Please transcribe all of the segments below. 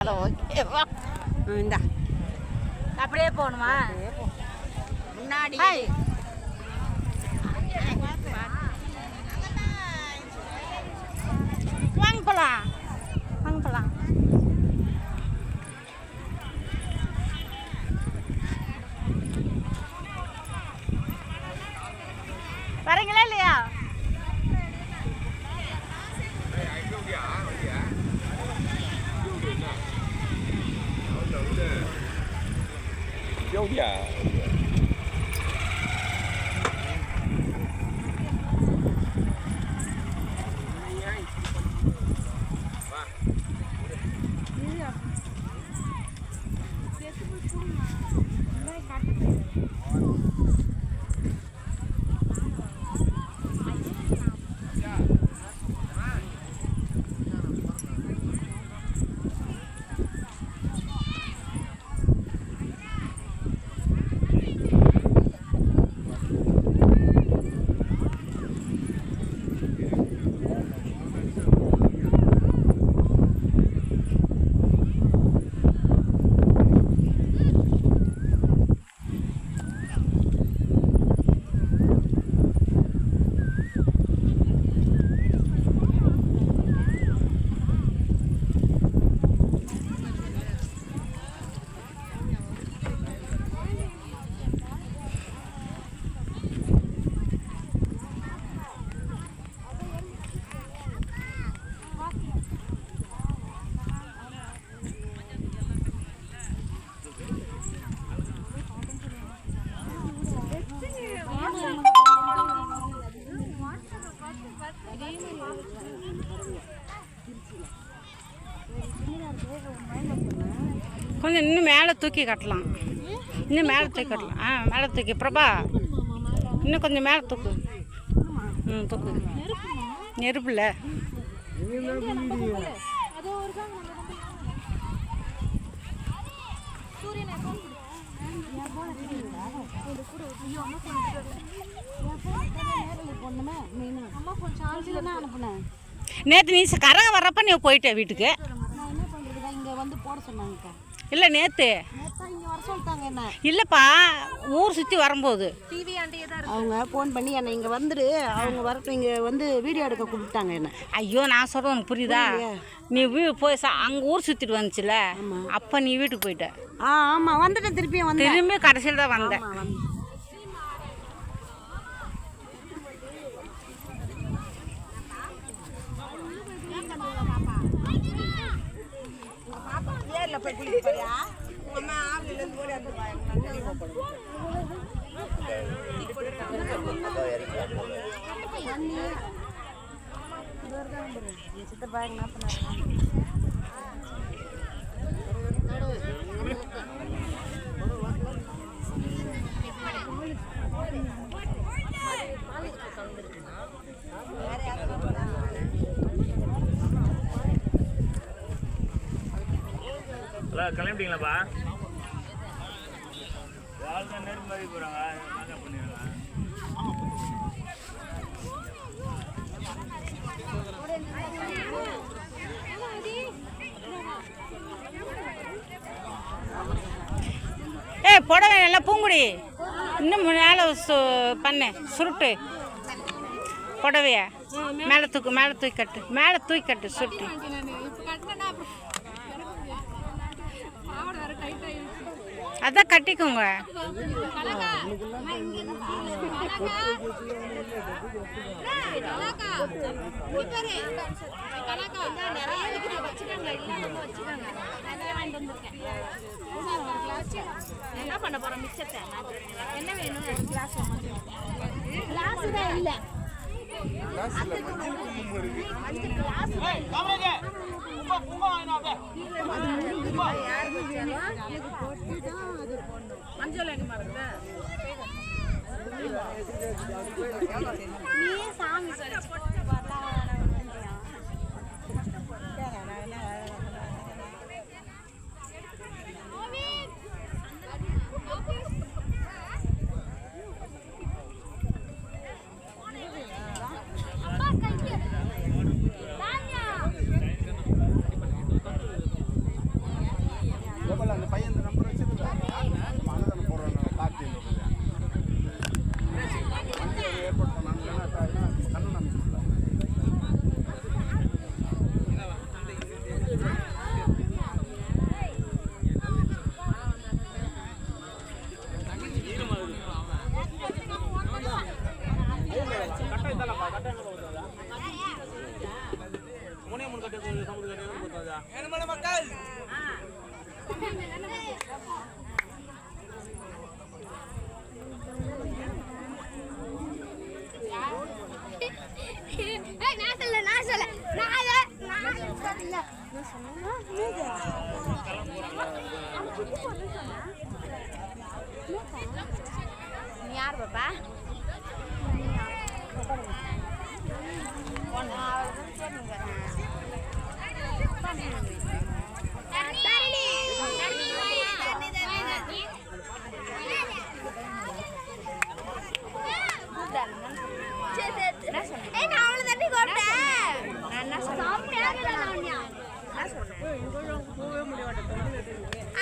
ஓகேவா இந்தா அப்படியே போகணுமா முன்னாடி வாங்க போகலாம் வாங்க போகலாம். வரீங்களா இல்லையா? கொஞ்சம் இன்னும் மேலே தூக்கி கட்டலாம். இன்னும் மேலே தூக்கி கட்டலாம். மேலே தூக்கி பிரபா இன்னும் கொஞ்சம் மேலே தூக்கு. தூக்கு. நெருப்புல நேற்று நீ கரக வர்றப்ப நீ போயிட்ட வீட்டுக்கு. இல்லை நேற்று இல்லைப்பா ஊர் சுற்றி வரும்போது அவங்க ஃபோன் பண்ணி என்னை இங்கே வந்துடு, அவங்க வரட்டும், இங்கே வந்து வீடியோ எடுக்க கூப்பிட்டாங்க என்ன. ஐயோ நான் சொல்கிறேன் உனக்கு புரியுதா? நீ போய் அங்கே ஊர் சுற்றிட்டு வந்துச்சுல, அப்போ நீ வீட்டுக்கு போயிட்ட. ஆமாம் வந்துட்டேன். திரும்பி கடைசியில் தான் வந்தேன். கிளம்பிட்டீங்களாப்பா? யாருக்கும் நெருப்பு மாதிரி போகிறாங்க பண்ணிடுறாங்க. புடவை நல்லா பூங்குடி இன்னும் மேலே பண்ணு சுருட்டு புடவைய மேலே தூக்கி கட்டு சுருட்டு. அதான் கட்டிக்கோங்க. என்ன பண்ண போறோம்? மிச்சத்தை என்ன வேணும்? கிளாஸ் தான் இல்லை. மஞ்சள் எங்க மறந்த நீ சாமி நீ யார் பாப்பா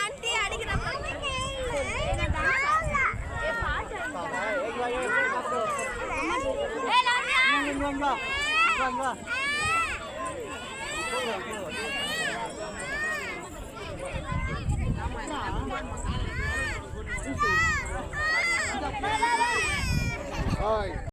ஆண்டி அடிக்கிறப்ப Rồi.